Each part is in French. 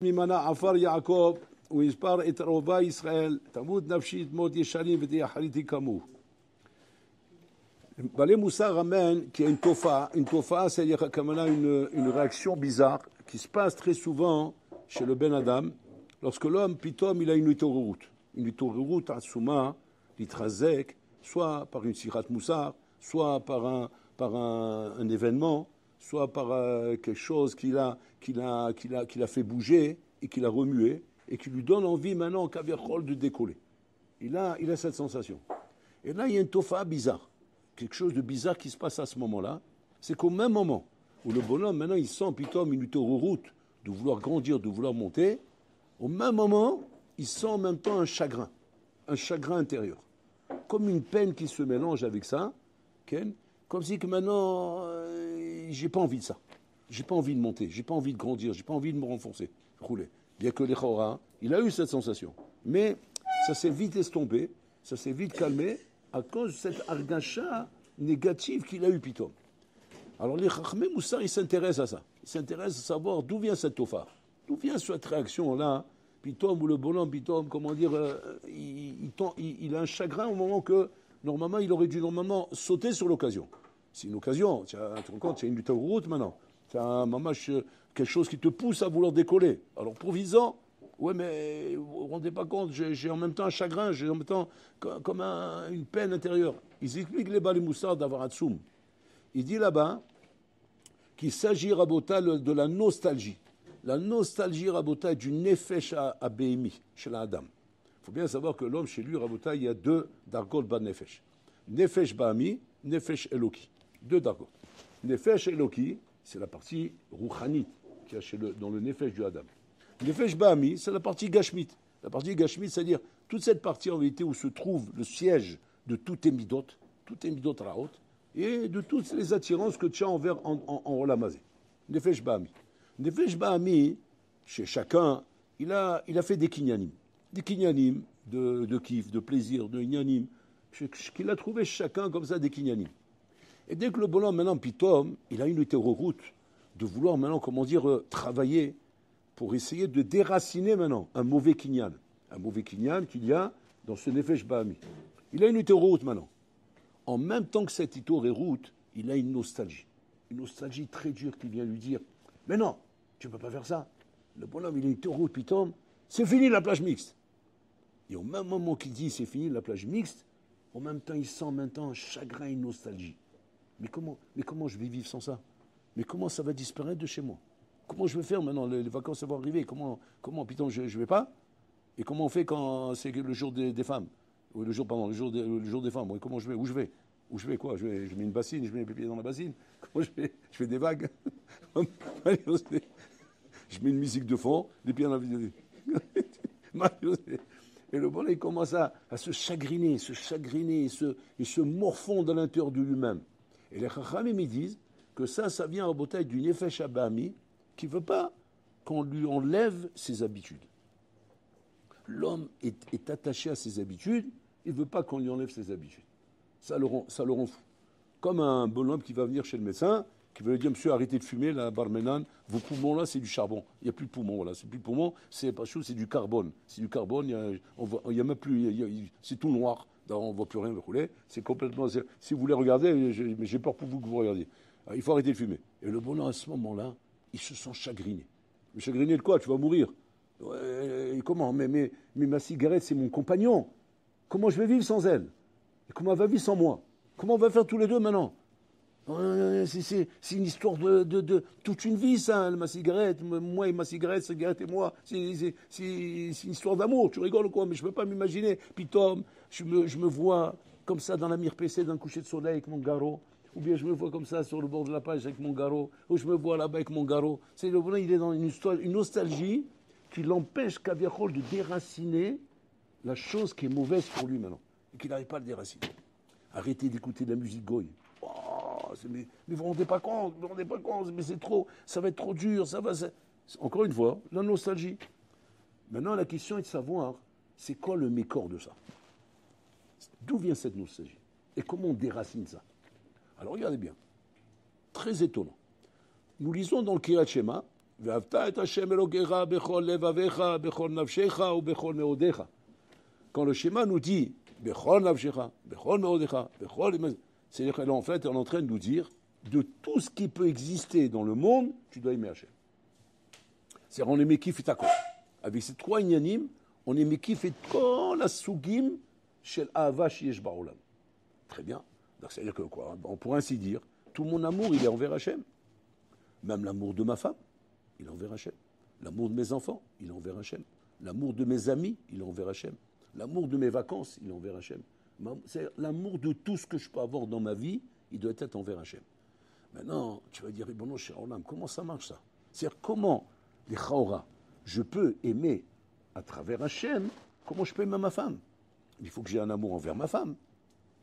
ממנה עפר יעקב ומספר את רובע ישראל, תמות נפשי תמות ישרים ותהיה אחריתי כמוהו. Balé Moussa ramène qu'il y a une tofa, c'est-à-dire une réaction bizarre qui se passe très souvent chez le Ben Adam, lorsque l'homme, pitom, il a une utorurut à Souma, l'itrazek, soit par une sirat Moussa, soit par un événement, soit par quelque chose qu'il a fait bouger et qu'il a remué et qui lui donne envie maintenant, Kavirchol, de décoller. Il a cette sensation. Et là, il y a une tofa bizarre. Quelque chose de bizarre qui se passe à ce moment-là, c'est qu'au même moment où le bonhomme, maintenant, il sent pitom une utorurut de vouloir grandir, de vouloir monter, au même moment, il sent en même temps un chagrin intérieur. Comme une peine qui se mélange avec ça, comme si que maintenant, j'ai pas envie de ça. J'ai pas envie de monter, j'ai pas envie de grandir, j'ai pas envie de me renforcer, rouler. Bien que l'Echora, il a eu cette sensation. Mais ça s'est vite estompé, ça s'est vite calmé à cause de cette argacha négative qu'il a eu pitom. Alors les Chachmei Moussar, ils s'intéressent à ça. Ils s'intéressent à savoir d'où vient cette tofa. D'où vient cette réaction-là, pitom, ou le bonhomme, pitom, comment dire, il a un chagrin au moment que, normalement, il aurait dû sauter sur l'occasion. C'est une occasion, tu te rends compte, il y a une route maintenant. C'est un mamache, quelque chose qui te pousse à vouloir décoller. Alors, profites-en. Ouais, mais vous ne vous rendez pas compte, j'ai en même temps un chagrin, j'ai en même temps comme une peine intérieure. Ils expliquent les Balé Moussar d'avoir Hatsoum. Il dit là-bas qu'il s'agit, Rabota, de la nostalgie. La nostalgie, Rabota, du nefesh à Béhémi, chez l'Adam. Il faut bien savoir que l'homme, chez lui, Rabota, il y a deux dargot ba nefesh. Nefesh Bahami, nefesh Eloki. Deux dargot. Nefesh Eloki, c'est la partie rouchanite qu'il y a dans le nefesh du Adam. Nefesh Bahami, c'est la partie Gashmit. La partie Gashmit, c'est-à-dire toute cette partie en vérité où se trouve le siège de tout émidot raot, et de toutes les attirances que tu as envers en Olamazé. Nefesh Bahami. Nefesh Bahami, chez chacun, il a fait des kinyanim. Des kinyanim de kiff, de plaisir, de inyanim, qu'il a trouvé chacun comme ça des kinyanim. Et dès que le bonhomme, maintenant, pitom, il a une hétéroroute de vouloir maintenant, comment dire, travailler pour essayer de déraciner maintenant un mauvais kinyan. Un mauvais kinyan qu'il y a dans ce Nefesh Bahami. Il a une hétéroroute maintenant. En même temps que cette hétéroroute, il a une nostalgie. Une nostalgie très dure qui vient lui dire « Mais non, tu ne peux pas faire ça. Le bonhomme, il a une hétéroroute, pitom, c'est fini la plage mixte. » Et au même moment qu'il dit « c'est fini la plage mixte », en même temps, il sent maintenant un chagrin et une nostalgie. Mais comment je vais vivre sans ça? Mais comment ça va disparaître de chez moi? Comment je vais faire maintenant? Les vacances vont arriver. Comment putain, je vais pas? Et comment on fait quand c'est le jour des femmes? Ou le jour des femmes. Oui, comment je vais? Où je vais? Où je vais quoi? Je mets une bassine, je mets mes pieds dans la bassine. Comment je vais? Je fais des vagues. Je mets une musique de fond, les pieds dans la bassine. Et le bonhomme, il commence à se chagriner, et se morfondre à l'intérieur de lui-même. Et les Chachamim, ils disent que ça vient en bataille du Nefesh Bahami qui ne veut pas qu'on lui enlève ses habitudes. L'homme est attaché à ses habitudes, il ne veut pas qu'on lui enlève ses habitudes. Ça le rend fou. Comme un bonhomme qui va venir chez le médecin, qui va lui dire, monsieur, arrêtez de fumer, la barménane, vos poumons là, c'est du charbon. Il n'y a plus de poumons, voilà. C'est plus de poumons, c'est pas chaud, c'est du carbone. C'est du carbone, il y a même plus, c'est tout noir. On ne voit plus rien de rouler. C'est complètement. Si vous voulez regarder, j'ai peur pour vous que vous regardiez. Alors, il faut arrêter de fumer. Et le bonhomme, à ce moment-là, il se sent chagriné. Mais chagriné de quoi? Tu vas mourir. Et comment? Mais ma cigarette, c'est mon compagnon. Comment je vais vivre sans elle? Et comment elle va vivre sans moi? Comment on va faire tous les deux maintenant? C'est une histoire de toute une vie, ça, ma cigarette, moi et ma cigarette et moi. C'est une histoire d'amour, tu rigoles quoi? Mais je ne peux pas m'imaginer. Pitom, je me vois comme ça dans la mire-PC d'un coucher de soleil avec mon garrot. Ou bien je me vois comme ça sur le bord de la plage avec mon garrot. Ou je me vois là-bas avec mon garrot. C'est le bonhomme, il est dans une nostalgie qui l'empêche, Kaviachol, de déraciner la chose qui est mauvaise pour lui maintenant. Et qu'il n'arrive pas à le déraciner. Arrêtez d'écouter de la musique goy. Mais vous ne vous rendez pas compte, mais c'est trop, ça va être trop dur, encore une fois, la nostalgie. Maintenant, la question est de savoir, c'est quoi le mécor de ça? D'où vient cette nostalgie? Et comment on déracine ça? Alors regardez bien, très étonnant. Nous lisons dans le Kirat Shema ואהבת את השם אלוקיך בכל לבביך, בכל נפשך ובכל מאודיך. Quand le schéma nous dit bechol nafshecha, bechol meodecha, bechol, c'est-à-dire qu'en fait, on est en train de nous dire de tout ce qui peut exister dans le monde, tu dois aimer Hachem. C'est-à-dire on est mekif et akol. Avec ces trois inyanim, on est mekif et kol asugim shel ahava sheyesh ba'olam. Très bien. Donc c'est-à-dire que quoi? On pourrait ainsi dire, tout mon amour, il est envers Hachem. Même l'amour de ma femme, il est envers Hachem. L'amour de mes enfants, il est envers Hachem. L'amour de mes amis, il est envers Hachem. L'amour de mes vacances, il est envers Hachem. C'est l'amour de tout ce que je peux avoir dans ma vie, il doit être envers Hachem. Maintenant, tu vas dire, bon, cher Olam, comment ça marche ça? C'est-à-dire, comment, les Chaora, je peux aimer à travers Hachem, comment je peux aimer ma femme? Il faut que j'ai un amour envers ma femme.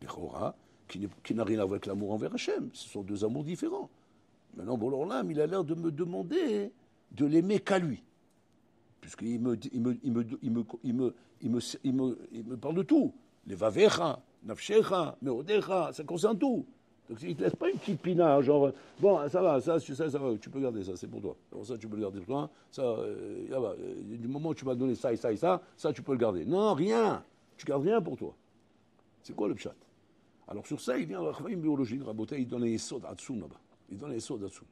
Les Chaora, qui n'a rien à voir avec l'amour envers Hachem. Ce sont deux amours différents. Maintenant, bon, Olam, il a l'air de me demander de l'aimer qu'à lui. Puisqu'il me parle de tout. Les vavecha, nafshecha, meodecha, ça concerne tout. Donc il ne te laisse pas une petite pina, genre, bon, ça va, ça va, tu peux garder ça, c'est pour toi. Alors ça, tu peux le garder pour toi. Ça, du moment où tu m'as donné ça et ça et ça, ça, tu peux le garder. Non, rien. Tu gardes rien pour toi. C'est quoi le pshat? Alors sur ça, il vient à une biologie, Raboté, il donne les Yesod Hatsum là-bas. Il donne les Yesod Hatsum.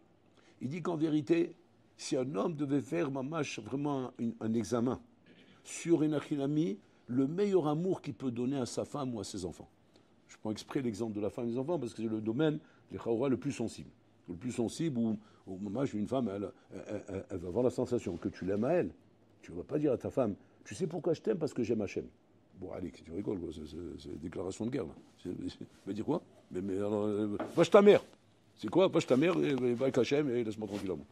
Il dit qu'en vérité, si un homme devait faire mamash vraiment un examen sur une achinami, le meilleur amour qu'il peut donner à sa femme ou à ses enfants. Je prends exprès l'exemple de la femme et des enfants parce que c'est le domaine, les chaoura, le plus sensible. Le plus sensible où mamash, une femme, elle va avoir la sensation que tu l'aimes à elle. Tu ne vas pas dire à ta femme, tu sais pourquoi je t'aime? Parce que j'aime Hachem. Bon, allez, tu rigoles, quoi. C'est une déclaration de guerre, là. Va dire quoi? Mais alors, va chez ta mère. C'est quoi? Va chez ta mère, et va avec Hachem et laisse-moi tranquillement.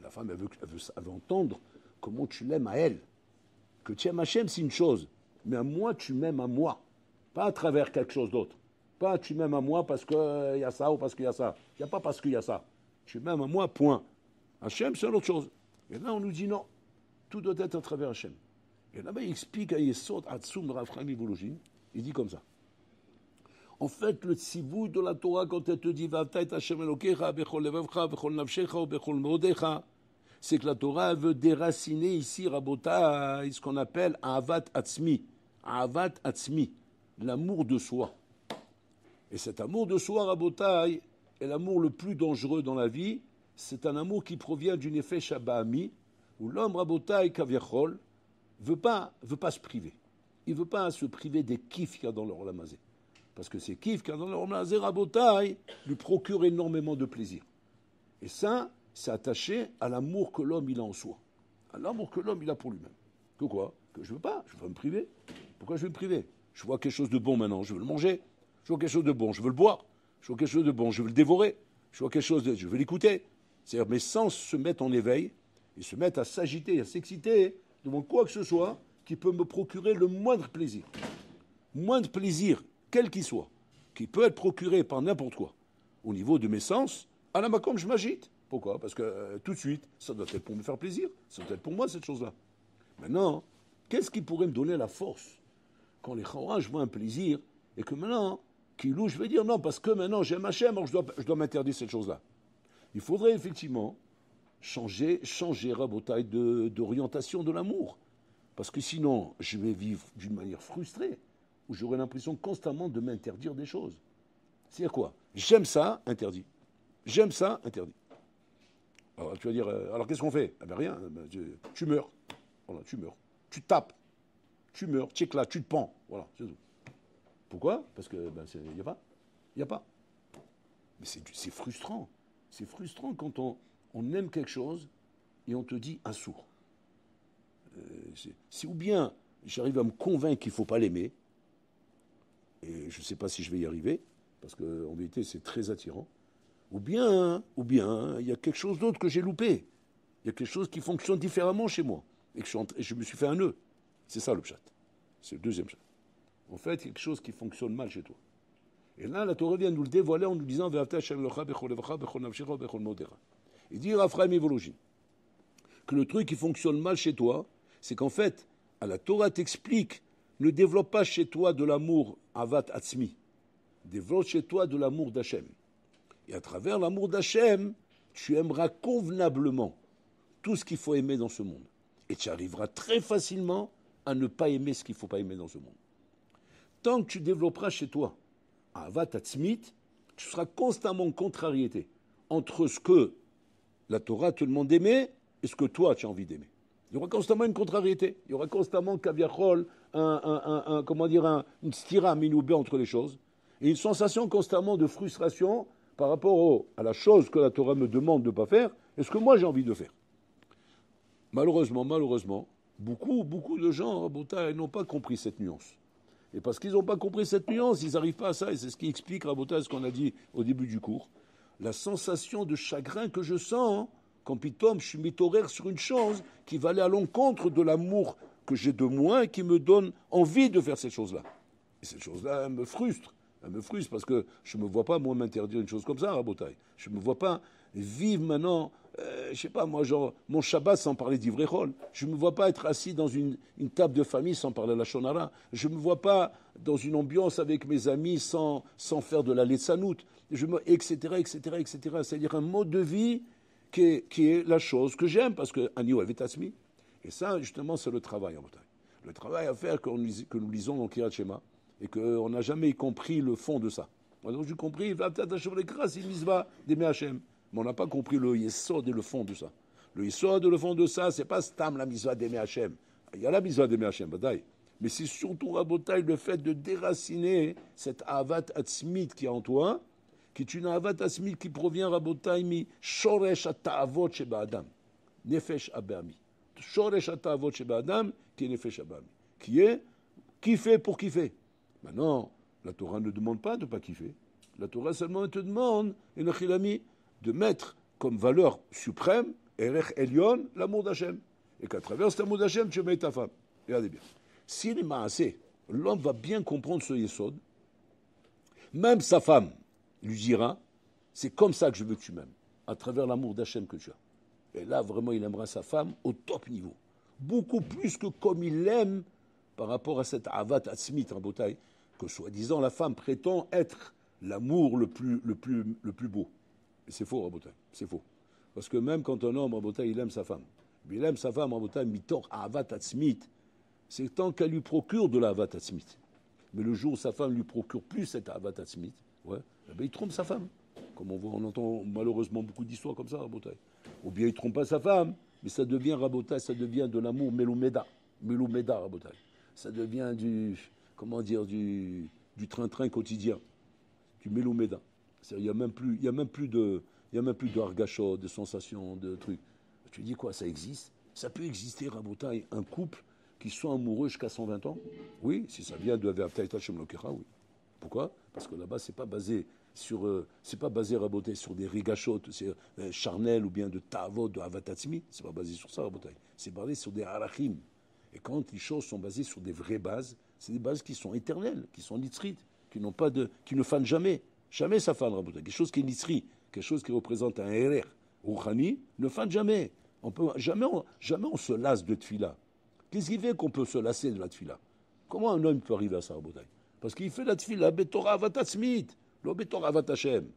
La femme, elle veut entendre comment tu l'aimes à elle. Que tu aimes Hachem, c'est une chose. Mais à moi, tu m'aimes à moi. Pas à travers quelque chose d'autre. Pas tu m'aimes à moi parce qu'il y a ça ou parce qu'il y a ça. Il n'y a pas parce qu'il y a ça. Tu m'aimes à moi, point. Hachem, c'est une autre chose. Et là, on nous dit non. Tout doit être à travers Hachem. Et là-bas, il explique à Yesod Hatsum Rav Chaim Volojin. Il dit comme ça. En fait, le tzivouy de la Torah, quand elle te dit V'avta et Hashem Elokecha, bechol levavcha, bechol nafshecha, ou bechol meodecha, c'est que la Torah veut déraciner ici, Rabotai, ce qu'on appelle Ahavat Atzmi. Ahavat Atzmi, l'amour de soi. Et cet amour de soi, Rabotai, est l'amour le plus dangereux dans la vie. C'est un amour qui provient d'une effet Shabbat où l'homme, Rabotai, Kaviachol, veut pas se priver. Il ne veut pas se priver des kiffs qu'il y a dans le Olam Hazé. Parce que ces kiffs qu'il y a dans le Olam Hazé, Rabotai, lui procurent énormément de plaisir. Et ça, c'est attaché à l'amour que l'homme il a en soi. À l'amour que l'homme il a pour lui-même. Que quoi? Que je veux pas, je veux me priver. Pourquoi je veux me priver? Je vois quelque chose de bon maintenant, je veux le manger. Je vois quelque chose de bon, je veux le boire. Je vois quelque chose de bon, je veux le dévorer. Je vois quelque chose de... je veux l'écouter. C'est-à-dire mes sens se mettent en éveil et se mettent à s'agiter, à s'exciter devant quoi que ce soit qui peut me procurer le moindre plaisir. Moindre plaisir, quel qu'il soit, qui peut être procuré par n'importe quoi. Au niveau de mes sens, à la makom, je m'agite. Pourquoi? Parce que tout de suite, ça doit être pour me faire plaisir. Ça doit être pour moi, cette chose-là. Maintenant, qu'est-ce qui pourrait me donner la force quand les Chora, je vois un plaisir et que maintenant, Kilou, je vais dire non, parce que maintenant j'aime Hachem, alors je dois m'interdire cette chose-là. Il faudrait effectivement changer Rabotai, d'orientation de l'amour. Parce que sinon, je vais vivre d'une manière frustrée, où j'aurai l'impression constamment de m'interdire des choses. C'est-à-dire quoi? J'aime ça, interdit. J'aime ça, interdit. Alors tu vas dire, alors qu'est-ce qu'on fait? Ah ben rien, tu meurs. Voilà, tu meurs. Tu tapes. Tu meurs, tu éclates, tu te pends. Voilà, c'est tout. Pourquoi? Parce que, il n'y a pas. Il n'y a pas. Mais c'est frustrant. C'est frustrant quand on aime quelque chose et on te dit un sourd. Ou bien j'arrive à me convaincre qu'il ne faut pas l'aimer, et je ne sais pas si je vais y arriver, parce qu'en vérité c'est très attirant, ou bien il y a quelque chose d'autre que j'ai loupé. Il y a quelque chose qui fonctionne différemment chez moi, et que je me suis fait un nœud. C'est ça le pshat. C'est le deuxième pshat. En fait, il y a quelque chose qui fonctionne mal chez toi. Et là, la Torah vient nous le dévoiler en nous disant il dit Rav Chaim Volojin que le truc qui fonctionne mal chez toi, c'est qu'en fait, à la Torah t'explique, ne développe pas chez toi de l'amour avat atzmi, développe chez toi de l'amour d'Hachem. Et à travers l'amour d'Hachem, tu aimeras convenablement tout ce qu'il faut aimer dans ce monde. Et tu arriveras très facilement à ne pas aimer ce qu'il ne faut pas aimer dans ce monde. Tant que tu développeras chez toi Ahavat Atzmit, tu seras constamment en contrariété entre ce que la Torah te demande d'aimer et ce que toi tu as envie d'aimer. Il y aura constamment une contrariété. Il y aura constamment kaviachol, une stira minoubé entre les choses, et une sensation constamment de frustration par rapport à la chose que la Torah me demande de ne pas faire et ce que moi j'ai envie de faire. Malheureusement, beaucoup de gens, Rabotai, n'ont pas compris cette nuance. Et parce qu'ils n'ont pas compris cette nuance, ils n'arrivent pas à ça, et c'est ce qui explique, Rabotai, ce qu'on a dit au début du cours. La sensation de chagrin que je sens quand pitom, je suis mitoraire sur une chose qui va aller à l'encontre de l'amour que j'ai de moi et qui me donne envie de faire cette chose-là. Et cette chose-là, elle me frustre. Elle me frustre parce que je ne me vois pas, moi, m'interdire une chose comme ça, Rabotai. Je ne me vois pas vivre maintenant, je sais pas, moi, genre, mon Shabbat sans parler d'Ivréchol. Je ne me vois pas être assis dans une table de famille sans parler de la Shonara. Je ne me vois pas dans une ambiance avec mes amis sans faire de la Letsanout, etc., etc., etc. C'est-à-dire un mode de vie qui est la chose que j'aime, parce que Ani Ohevet Atzmi. Et ça, justement, c'est le travail, Rabotai. Le travail à faire que nous lisons dans Kirat Shema, et qu'on n'a jamais compris le fond de ça. Donc j'ai compris, va peut-être achever les grâces, il misva d'aimer Hachem. Mais on n'a pas compris le yesod et le fond de ça. Le yesod et le fond de ça, c'est pas stam la misva d'aimer Hachem. Il y a la misva d'aimer Hachem, bataille. Mais c'est surtout, Rabotai, le fait de déraciner cette avat atzmit qui est en toi, qui est une avat atzmit qui provient, Rabotai, mi shoresh ata'avot sheba adam, nefesh abami. Shoresh ata'avot sheba adam, qui est nefesh abami. Qui est kiffer pour kiffer. Maintenant, la Torah ne demande pas de ne pas kiffer. La Torah seulement te demande, de mettre comme valeur suprême, Erech Elion, l'amour d'Hachem. Et qu'à travers cet amour d'Hachem, tu mets ta femme. Regardez bien. S'il est maasé, l'homme va bien comprendre ce yesod. Même sa femme lui dira, c'est comme ça que je veux que tu m'aimes, à travers l'amour d'Hachem que tu as. Et là, vraiment, il aimera sa femme au top niveau. Beaucoup plus que comme il l'aime par rapport à cette avat atzmit, Rabotai, que soi-disant la femme prétend être l'amour le plus beau. Et c'est faux, Rabotai, c'est faux. Parce que même quand un homme, Rabotai, il aime sa femme, il aime sa femme, Rabotai, mitor avat atzmit, c'est tant qu'elle lui procure de la avat atzmit. Mais le jour où sa femme lui procure plus cette avat atzmit, ouais, eh bien, il trompe sa femme. Comme on entend malheureusement beaucoup d'histoires comme ça, Rabotai. Ou bien il trompe pas sa femme, mais ça devient, Rabotai, ça devient de l'amour meloumeda, Rabotai. Ça devient du train-train quotidien, du méloméda. Il n'y a même plus de hargachot, de sensations, de trucs. Tu dis quoi, ça existe? Ça peut exister, Rabotai, un couple qui soit amoureux jusqu'à 120 ans? Oui, si ça vient de Ve'avta Hashem Elokecha, oui. Pourquoi? Parce que là-bas, c'est pas basé, Rabotai, sur des rigachot, charnel ou bien de ta'avot, de avatatimi. C'est pas basé sur ça, Rabotai. C'est basé sur des harachim. Et quand les choses sont basées sur des vraies bases, c'est des bases qui sont éternelles, qui sont nitzrites, qui ne fanent jamais. Jamais ça fane, Rabotai. Quelque chose qui est nitzri, quelque chose qui représente un erer, rouchani, ne fane jamais. Jamais on se lasse de tfila. Qu'est-ce qui fait qu'on peut se lasser de la tfila? Comment un homme peut arriver à ça, Rabotai? Parce qu'il fait la tfila, betorah avat atzmit, lo betorah avat Hashem.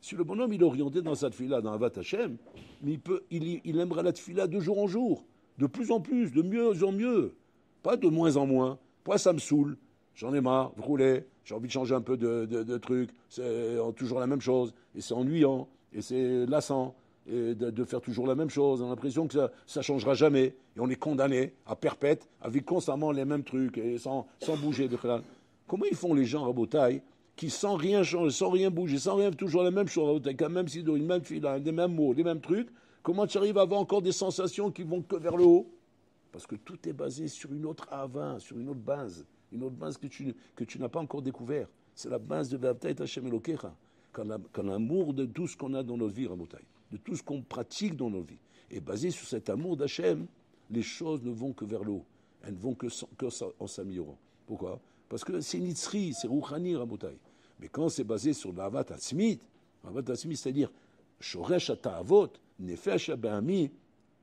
Si le bonhomme il est orienté dans sa tfila, dans avat Hashem, mais il aimera la tfila de jour en jour. De plus en plus, de mieux en mieux. Pas de moins en moins. Moi, ça me saoule. J'en ai marre, rouler. J'ai envie de changer un peu de trucs. C'est toujours la même chose. Et c'est ennuyant. Et c'est lassant. Et de faire toujours la même chose. On a l'impression que ça ne changera jamais. Et on est condamné à perpète, à vivre constamment les mêmes trucs, et sans bouger. Comment ils font les gens, Rabotai, qui sans rien changer, sans rien bouger, sans rien, toujours la même chose, Rabotai, quand même si une même fille, des mêmes mots, des mêmes trucs, comment tu arrives à avoir encore des sensations qui vont que vers le haut? Parce que tout est basé sur une autre ava, sur une autre base que tu n'as pas encore découvert. C'est la base de Ve'avta et Hashem Elokecha. Quand l'amour de tout ce qu'on a dans notre vie, Rabotai, de tout ce qu'on pratique dans nos vies, est basé sur cet amour d'Hachem, les choses ne vont que vers le haut. Elles ne vont que en s'améliorant. Pourquoi? Parce que c'est Nitzri, c'est Rouchani, Rabotai. Mais quand c'est basé sur l'Avat Atzmit, c'est-à-dire Shoresh Ata'avot, Nefesh Abami,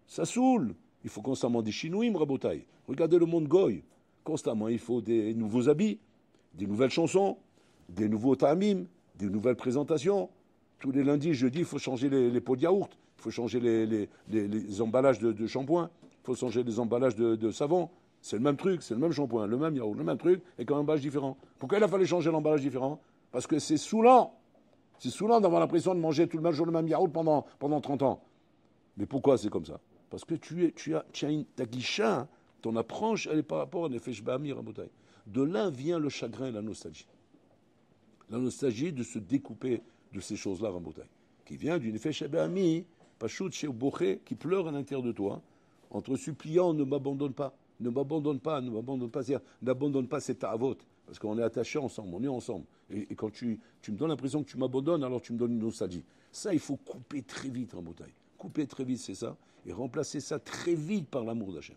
ça saoule. Il faut constamment des chinouim, Rabotai. Regardez le monde goy. Constamment, il faut des nouveaux habits, des nouvelles chansons, des nouveaux ta'amim, des nouvelles présentations. Tous les lundis, jeudis, il faut changer les pots de yaourt. Il faut changer les emballages de shampoing. Il faut changer les emballages de savon. C'est le même truc, c'est le même shampoing, le même yaourt, le même truc, avec un emballage différent. Pourquoi il a fallu changer l'emballage différent? Parce que c'est saoulant. C'est saoulant d'avoir l'impression de manger tout le même jour le même yaourt pendant 30 ans. Mais pourquoi c'est comme ça? Parce que ta guicha, ton approche, elle est par rapport à Nefesh Ba'ami Rabotai. De là vient le chagrin et la nostalgie. La nostalgie de se découper de ces choses-là, Rabotai. Qui vient du Nefesh Ba'ami, Pachout chez Boché, qui pleure à l'intérieur de toi, entre suppliant, ne m'abandonne pas. Ne m'abandonne pas, ne m'abandonne pas. C'est-à-dire, n'abandonne pas cette avot. Parce qu'on est attachés ensemble, on est ensemble. Et quand tu me donnes l'impression que tu m'abandonnes, alors tu me donnes une nostalgie. Ça, il faut couper très vite, Rabotai. Couper très vite, c'est ça. Et remplacer ça très vite par l'amour d'Hachem.